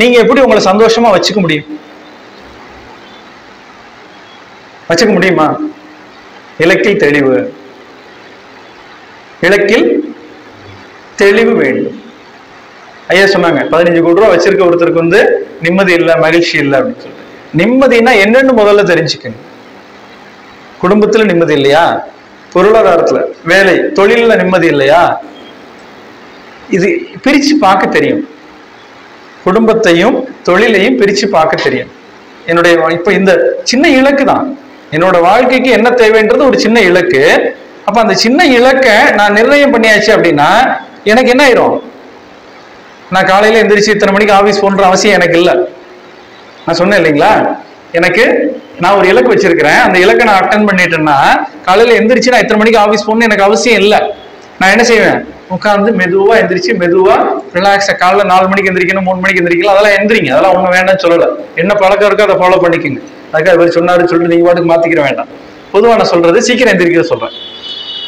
நீங்க எப்படி உங்களை சந்தோஷமா வச்சுக்க முடியுமா? இலக்கில் தெளிவு வேண்டும். ஐயா சொன்னாங்க 15 கோடி ரூபா வச்சிருக்க ஒருத்தருக்கு நிம்மதி இல்லை, மகிழ்ச்சி இல்லை அப்படின்னு சொல்லிட்டு. நிம்மதினா என்னன்னு முதல்ல தெரிஞ்சுக்கணும். குடும்பத்துல நிம்மதி இல்லையா? பொருளாதாரத்துல, வேலை, தொழில நிம்மதி இல்லையா? இது பிரிச்சு பார்க்க தெரியும். குடும்பத்தையும் தொழிலையும் பிரிச்சு பார்க்க தெரியும். இப்ப இந்த சின்ன இலக்கு தான் என்னோட வாழ்க்கைக்கு என்ன தேவைன்றது, ஒரு சின்ன இலக்கு. அப்ப அந்த சின்ன இலக்கை நான் நிர்ணயம் பண்ணியாச்சு அப்படின்னா எனக்கு என்ன ஆயிரும், நான் காலையில எந்திரிச்சு இத்தனை மணிக்கு ஆபீஸ் போன்ற அவசியம் எனக்கு இல்லை. நான் சொன்னேன் இல்லைங்களா, நான் ஒரு இலக்கு வச்சிருக்கிறேன், அந்த இலக்கை நான் அட்டன் பண்ணிட்டேன்னா காலையில எந்திரிச்சு நான் இத்தனை மணிக்கு ஆபீஸ் போகணும்னு எனக்கு அவசியம் இல்லை. நான் என்ன செய்வேன், உட்காந்து மெதுவா எந்திரிச்சு மெதுவா ரிலாக்ஸா, காலைல 4 மணிக்கு எந்திரிக்கணும், 3 மணிக்கு எந்திரிக்கலாம், அதெல்லாம் எந்திரிங்க, அதெல்லாம் ஒன்றும் வேண்டாம்னு சொல்லலை. என்ன பழக்கம் இருக்கோ அதை ஃபாலோ பண்ணிக்கோங்க. அதுக்காக இவர் சொன்னாருன்னு சொல்லிட்டு நீங்க பாட்டுக்கு மாத்திக்கிற வேண்டாம். பொதுவாக நான் சொல்றது சீக்கிரம் எந்திரிக்கிறத சொல்றேன்.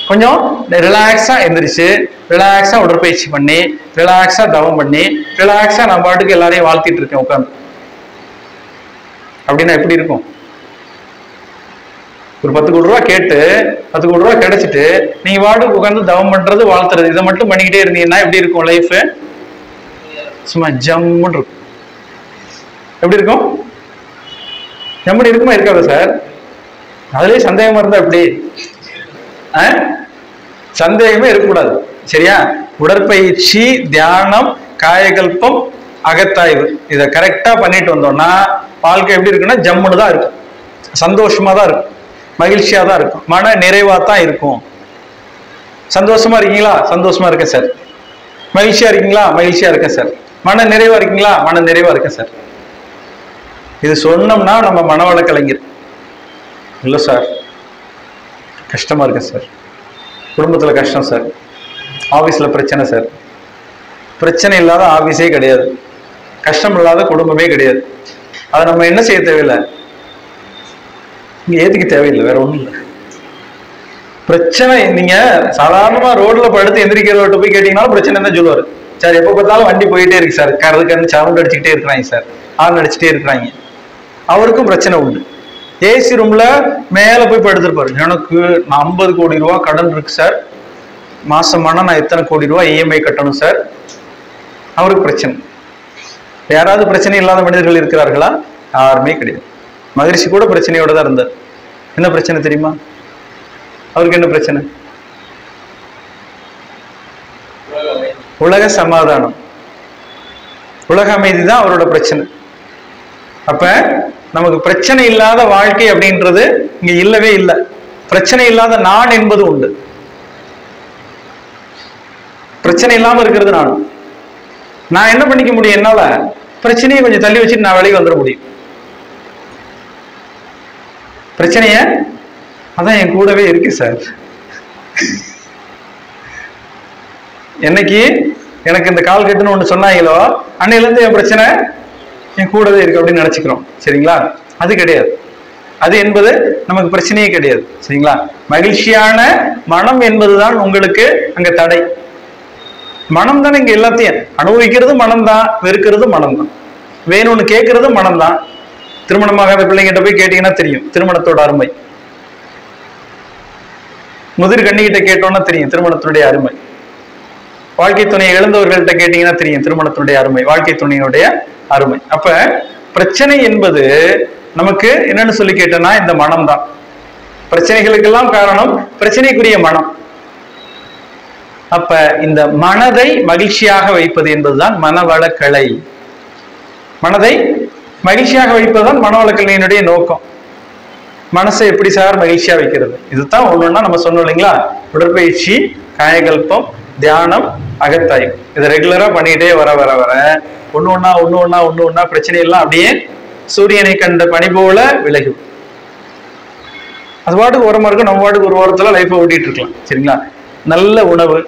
கொஞ்சம் ரிலாக்ஸா எந்திரிச்சு, ரிலாக்ஸா உடற்பயிற்சி பண்ணி, ரிலாக்ஸா தவம் பண்ணி, ரிலாக்ஸா நான் பாட்டுக்கு எல்லாரையும் வாழ்த்திட்டு இருக்கேன் உட்காந்து. அப்படின்னா எப்படி இருக்கும்? ஒரு 10 கோடி ரூபா கேட்டு 10 கோடி ரூபா கிடைச்சிட்டு நீங்க பாட்டுக்கு உட்காந்து தவம் பண்றது, வாழ்த்துறது, இதை மட்டும் பண்ணிக்கிட்டே இருந்தீங்கன்னா எப்படி இருக்கும் லைஃப்? சும்மா ஜம்முன்னு இருக்கும். எப்படி இருக்கும்? ஜம்முன்னு இருக்குமா இருக்காது சார்? அதுலயே சந்தேகமா இருந்தா எப்படி? சந்தேகமே இருக்கக்கூடாது. சரியா? உடற்பயிற்சி, தியானம், காயகல்பம், அகத்தாய்வு, இதை கரெக்டா பண்ணிட்டு வந்தோம்னா வாழ்க்கை எப்படி இருக்குன்னா ஜம்முன்னு தான் இருக்கும், சந்தோஷமா தான் இருக்கும், மகிழ்ச்சியா தான் இருக்கும், மன நிறைவா தான் இருக்கும். சந்தோஷமா இருக்கீங்களா? சந்தோஷமா இருக்கேன் சார். மகிழ்ச்சியா இருக்கீங்களா? மகிழ்ச்சியா இருக்கேன் சார். மன நிறைவா இருக்கீங்களா? மன நிறைவா இருக்கேன் சார். இது சொன்னோம்னா நம்ம மனவள கலைஞர். இல்லை சார், கஷ்டமா இருக்கேன் சார், குடும்பத்துல கஷ்டம் சார், ஆபீஸ்ல பிரச்சனை சார். பிரச்சனை இல்லாத ஆபீஸே கிடையாது, கஷ்டம் இல்லாத குடும்பமே கிடையாது. அதை நம்ம என்ன செய்ய தேவையில்லை, இங்க ஏத்துக்க தேவையில்லை, வேற ஒண்ணும் இல்லை. பிரச்சனை நீங்க சாதாரணமா ரோட்ல படுத்து எந்திரிக்கிறவர்கிட்ட போய் கேட்டீங்கன்னாலும் பிரச்சனை தான் சொல்லுவாரு. சார் எப்ப பார்த்தாலும் வண்டி போயிட்டே இருக்கு சார், கறந்து சவுண்ட் அடிச்சுக்கிட்டே இருக்கிறாங்க சார், ஆன் அடிச்சுட்டே இருக்கிறாங்க. அவருக்கும் பிரச்சனை உண்டு. ஏசி ரூம்ல மேல போய் படுத்திருப்பாரு, எனக்கு 50 கோடி ரூபா கடன் இருக்கு சார், மாசமான நான் எத்தனை கோடி ரூபாய் இஎம்ஐ கட்டணும் சார். அவருக்கு பிரச்சனை. யாராவது பிரச்சனை இல்லாத மனிதர்கள் இருக்கிறார்களா? யாருமே கிடையாது. மகிழ்ச்சி கூட பிரச்சனையோட தான் இருந்தார். என்ன பிரச்சனை தெரியுமா அவருக்கு? என்ன பிரச்சனை? உலக சமாதானம், உலக அமைதி தான் அவரோட பிரச்சனை. அப்ப நமக்கு பிரச்சனை இல்லாத வாழ்க்கை அப்படின்றது இங்க இல்லவே இல்லை. பிரச்சனை இல்லாத நான் என்பது உண்டு. பிரச்சனை இல்லாம இருக்கிறது நான். நான் என்ன பண்ணிக்க முடியும்? என்னால பிரச்சனையை கொஞ்சம் தள்ளி வச்சுட்டு நான் வெளியே வந்துட முடியும். பிரச்சனைய அதான் என் கூடவே இருக்கு சார். என்னைக்கு எனக்கு இந்த கால் கட்டுன்னு ஒண்ணு சொன்னாங்களோ அன்னையில இருந்து என் பிரச்சனை என் கூடவே இருக்கு அப்படின்னு நினைச்சுக்கிறோம். சரிங்களா? அது கிடையாது. அது என்பது நமக்கு பிரச்சனையே கிடையாது. சரிங்களா? மகிழ்ச்சியான மனம் என்பதுதான் உங்களுக்கு அங்க தடை. மனம் தானே இங்க எல்லாத்தையும் அனுபவிக்கிறது. மனம் தான். வெறுக்கிறது மனம் தான். வேணும்னு கேட்கறது மனம் தான். திருமணமாகாத பிள்ளைங்கிட்ட போய் கேட்டீங்கன்னா தெரியும் திருமணத்தோட அருமை. முதிர் கண்ணிகிட்ட கேட்டோம்னா தெரியும் திருமணத்தினுடைய அருமை. வாழ்க்கை துணையை இழந்தவர்கள்ட்ட கேட்டீங்கன்னா தெரியும் திருமணத்தினுடைய அருமை, வாழ்க்கை துணையினுடைய அருமை. அப்ப பிரச்சனை என்பது நமக்கு என்னன்னு சொல்லி கேட்டோம்னா இந்த மனம் தான். பிரச்சனைகளுக்கெல்லாம் காரணம் பிரச்சனைக்குரிய மனம். அப்ப இந்த மனதை மகிழ்ச்சியாக வைப்பது என்பதுதான் மனவளக்கலை. மனதை மகிழ்ச்சியாக வைப்பதுதான் மனவளக்கலையினுடைய நோக்கம். மனசை எப்படி சார் மகிழ்ச்சியா வைக்கிறது? இதுதான் ஒண்ணுன்னா நம்ம சொன்னோம் இல்லைங்களா? உடற்பயிற்சி, காயகல்பம், தியானம், அகத்தாய்வு. இதை ரெகுலரா பண்ணிட்டே வர வர வர ஒண்ணு ஒண்ணா பிரச்சனை எல்லாம் அப்படியே சூரியனை கண்ட பனி போல விலகி. அது பாட்டுக்கு ஓரமா இருக்கும். நம்ம பாட்டுக்கு ஒரு வாரத்துல லைஃபை ஓட்டிட்டு இருக்கலாம். சரிங்களா? நல்ல உணவு,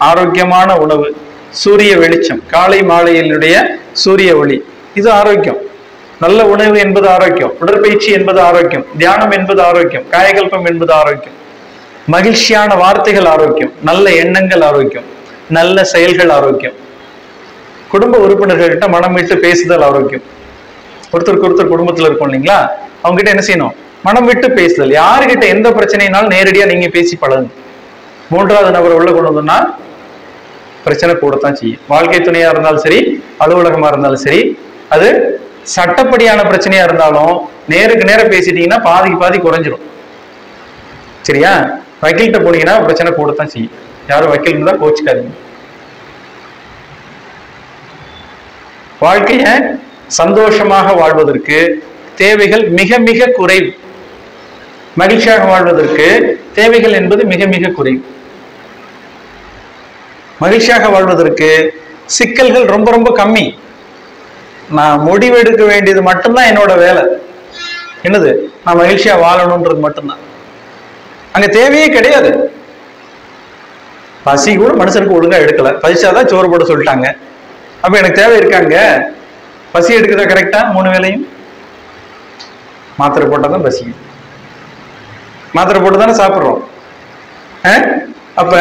ஆரோக்கியமான உணவு, சூரிய வெளிச்சம், காலை மாலையினுடைய சூரிய ஒளி, இது ஆரோக்கியம். நல்ல உணவு என்பது ஆரோக்கியம், உடற்பயிற்சி என்பது ஆரோக்கியம், தியானம் என்பது ஆரோக்கியம், காயகல்பம் என்பது ஆரோக்கியம், மகிழ்ச்சியான வார்த்தைகள் ஆரோக்கியம், நல்ல எண்ணங்கள் ஆரோக்கியம், நல்ல செயல்கள் ஆரோக்கியம், குடும்ப உறுப்பினர்கள்கிட்ட மனம் விட்டு பேசுதல் ஆரோக்கியம். ஒருத்தருக்கு ஒருத்தர் குடும்பத்துல இருக்கும் இல்லைங்களா? அவங்க கிட்ட என்ன செய்யணும்? மனம் விட்டு பேசுதல். யாருக்கிட்ட எந்த பிரச்சனைனாலும் நேரடியா நீங்க பேசி பழகுங்க. மூன்றாவது நபர் உள்ள கொண்டு வந்தோம்னா பிரச்சனை கூடத்தான் செய்யும். வாழ்க்கை துணையா இருந்தாலும் சரி, அலுவலகமா இருந்தாலும் சரி, அது சட்டப்படியான பிரச்சனையா இருந்தாலும் நேருக்கு நேரம் பேசிட்டீங்கன்னா பாதிக்கு பாதி குறைஞ்சிடும். சரியா? வக்கீல்கிட்ட போனீங்கன்னா பிரச்சனை கூடத்தான் செய்யும். யாரும் வக்கீல் இருந்தா கோச்சுக்காதீங்க. வாழ்க்கைய சந்தோஷமாக வாழ்வதற்கு தேவைகள் மிக மிக குறைவு. மகிழ்ச்சியாக வாழ்வதற்கு தேவைகள் என்பது மிக மிக குறைவு. மகிழ்ச்சியாக வாழ்வதற்கு சிக்கல்கள் ரொம்ப ரொம்ப கம்மி. நான் முடிவெடுக்க வேண்டியது மட்டும்தான் என்னோட வேலை. என்னது? நான் மகிழ்ச்சியா வாழணும்ன்றது மட்டும்தான். அங்க தேவையே கிடையாது. பசி கூட மனுஷனுக்கு ஒழுங்கா எடுக்கல, பசிச்சாதான் சோறு போட சொல்லிட்டாங்க. அப்ப எனக்கு தேவை இருக்காங்க? பசி எடுக்குதா கரெக்டா? 3 வேளையும் மாத்திரை போட்டாதான் பசிக்கும். மாத்திரை போட்டு தானே சாப்பிட்றோம். அப்ப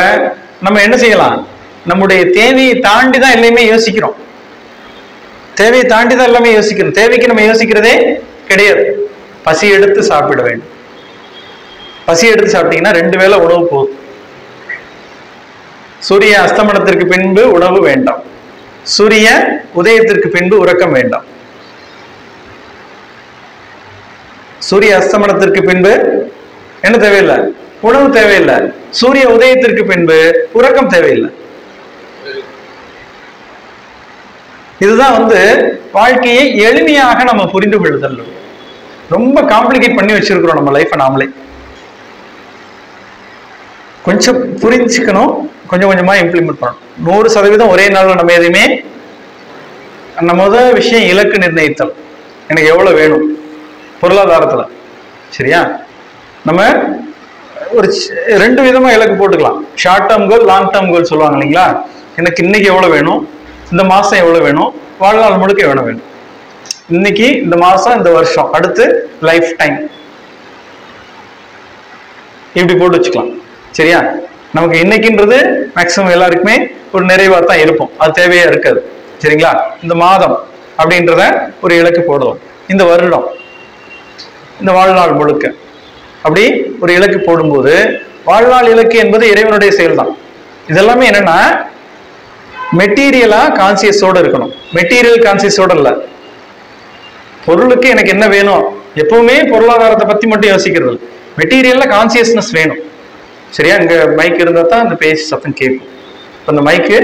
நம்ம என்ன செய்யலாம்? நம்முடைய தேவையை தாண்டி தான் எல்லாமே யோசிக்கிறோம். தேவையை தாண்டி தான் எல்லாமே யோசிக்கிறோம். தேவைக்கு நம்ம யோசிக்கிறதே கிடையாது. பசி எடுத்து சாப்பிட வேண்டும். பசி எடுத்து சாப்பிட்டீங்கன்னா 2 வேளை உணவு போதும். சூரிய அஸ்தமனத்திற்கு பின்பு உணவு வேண்டாம். சூரிய உதயத்திற்கு பின்பு உறக்கம் வேண்டாம். சூரிய அஸ்தமனத்திற்கு பின்பு என்ன தேவையில்லை? உணவு தேவையில்லை. சூரிய உதயத்திற்கு பின்பு உறக்கம் தேவையில்லை. இதுதான் வாழ்க்கையை எளிமையாக நம்ம புரிந்து கொள்ளுதல். ரொம்ப காம்ப்ளிகேட் பண்ணி வச்சிருக்கிறோம் நம்ம லைஃபை நாமளே. கொஞ்சம் புரிஞ்சுக்கணும், கொஞ்சம் கொஞ்சமா இம்ப்ளிமெண்ட் பண்ணணும். 100% ஒரே நாள்ல நம்ம எதையுமே முதல் விஷயம் இலக்கு நிர்ணயித்தல். எனக்கு எவ்வளவு வேணும் பொருளாதாரத்துல? சரியா? நம்ம ஒரு 2 விதமா இலக்கு போட்டுக்கலாம். Short term goal, long term goal சொல்லுவாங்க இல்லைங்களா? எனக்கு இன்னைக்கு எவ்வளவு வேணும், இந்த மாசம் எவ்வளவு வேணும், வாழ்நாள் முழுக்க எவ்வளவு வேணும், இன்னைக்கு, இந்த மாசம், இந்த வருஷம், அடுத்து லைஃப் டைம், இப்படி போட்டு வச்சுக்கலாம். சரியா? நமக்கு இன்னைக்குன்றது மேக்சிமம் எல்லாருக்குமே ஒரு நிறைவா தான் இருப்போம். அது தேவையா இருக்காது. சரிங்களா? இந்த மாதம் அப்படின்றத ஒரு இலக்கு போடுவோம். இந்த வருடம், இந்த வாழ்நாள் முழுக்க அப்படி ஒரு இலக்கு போடும்போது வாழ்நாள் இலக்கு என்பது இறைவனுடைய செயல் தான். இதெல்லாமே என்னன்னா மெட்டீரியலா கான்சியஸோட இருக்கணும். மெட்டீரியல் கான்சியஸோட இல்ல. பொருளுக்கு எனக்கு என்ன வேணும், எப்பவுமே பொருளாதாரத்தை பத்தி மட்டும் யோசிக்கிறது. மெட்டீரியல்ல கான்சியஸ்னஸ் வேணும். சரியா? இங்க மைக் இருந்தா தான் அந்த பேசி சத்தம் கேட்கும். இப்போ அந்த மைக்கு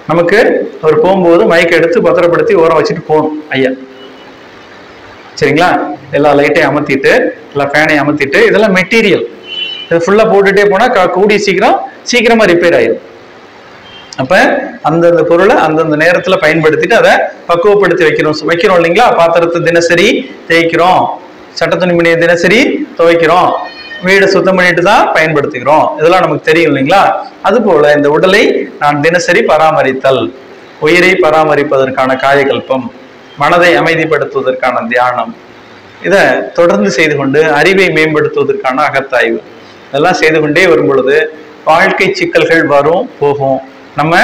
நமக்கு அவர் போகும்போது மைக் எடுத்து பத்திரப்படுத்தி ஓரம் வச்சுட்டு போகணும் ஐயா. சரிங்களா? எல்லா லைட்டையும் அமர்த்திட்டு, எல்லா ஃபேனையும் அமர்த்திட்டு, இதெல்லாம் மெட்டீரியல். இது ஃபுல்லா போட்டுட்டே போனா கூடிய சீக்கிரமா ரிப்பேர் ஆயிடும். அப்ப அந்தந்த பொருளை அந்தந்த நேரத்துல பயன்படுத்திட்டு அதை பக்குவப்படுத்தி வைக்கிறோம் இல்லைங்களா? பாத்திரத்தை தினசரி தேய்க்கிறோம், சட்ட துணிமணியை தினசரி துவைக்கிறோம், வீடை சுத்தம் பண்ணிட்டு தான் பயன்படுத்திக்கிறோம், இதெல்லாம் நமக்கு தெரியும் இல்லைங்களா? அது போல இந்த உடலை நான் தினசரி பராமரித்தல், உயிரை பராமரிப்பதற்கான காயகல்பம், மனதை அமைதிப்படுத்துவதற்கான தியானம், இதை தொடர்ந்து செய்து கொண்டு அறிவை மேம்படுத்துவதற்கான அகத்தாய்வு, இதெல்லாம் செய்து கொண்டே வரும் பொழுது வாழ்க்கை சிக்கல்கள் வரும் போகும். நம்ம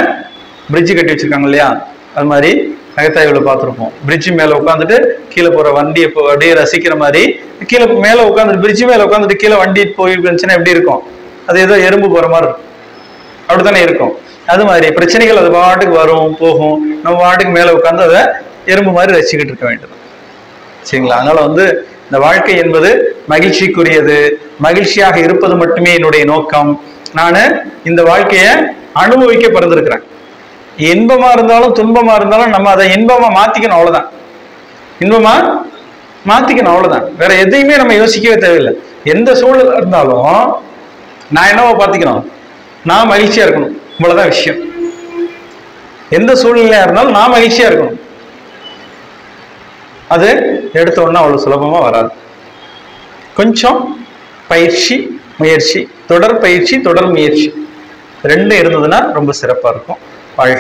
பிரிட்ஜு கட்டி வச்சிருக்காங்க இல்லையா, அது மாதிரி அகத்தாய்வுல பார்த்துருப்போம். பிரிட்ஜு மேல உட்காந்துட்டு கீழே போற வண்டியை அப்படியே ரசிக்கிற மாதிரி கீழே மேல உட்காந்துட்டு பிரிட்ஜு மேல உட்காந்துட்டு கீழே வண்டி போயிருந்துச்சுன்னா எப்படி இருக்கும்? அது ஏதோ எறும்பு போற மாதிரி இருக்கும், அப்படித்தானே இருக்கும். அது மாதிரி பிரச்சனைகள் அது பாட்டுக்கு வரும் போகும், நம்ம பாட்டுக்கு மேல உட்காந்து அதை எறும்பு மாதிரி ரசிச்சுக்கிட்டு இருக்க வேண்டியது. சரிங்களா? அதனால இந்த வாழ்க்கை என்பது மகிழ்ச்சிக்குரியது. மகிழ்ச்சியாக இருப்பது மட்டுமே என்னுடைய நோக்கம். நான் இந்த வாழ்க்கைய அனுபவிக்க பிறந்திருக்கிறேன். இன்பமா இருந்தாலும் துன்பமா இருந்தாலும் நம்ம அதை இன்பமா மாத்திக்கணும், அவ்வளவுதான். இன்பமா மாத்திக்கணும், அவ்வளவுதான். வேற எதையுமே நம்ம யோசிக்கவே தேவையில்லை. எந்த சூழல் இருந்தாலும் நான் என்னவோ பார்த்துக்கணும், நான் மகிழ்ச்சியா இருக்கணும், இவ்வளவுதான் விஷயம். எந்த சூழ்நிலையா இருந்தாலும் நான் மகிழ்ச்சியா இருக்கணும். அது எடுத்த உடனே அவ்வளவு சுலபமா வராது. கொஞ்சம் பயிற்சி, முயற்சி, தொடர் பயிற்சி, தொடர் முயற்சி ரெண்டும் இருந்ததுன்னா ரொம்ப சிறப்பா இருக்கும். வாழ்க்கை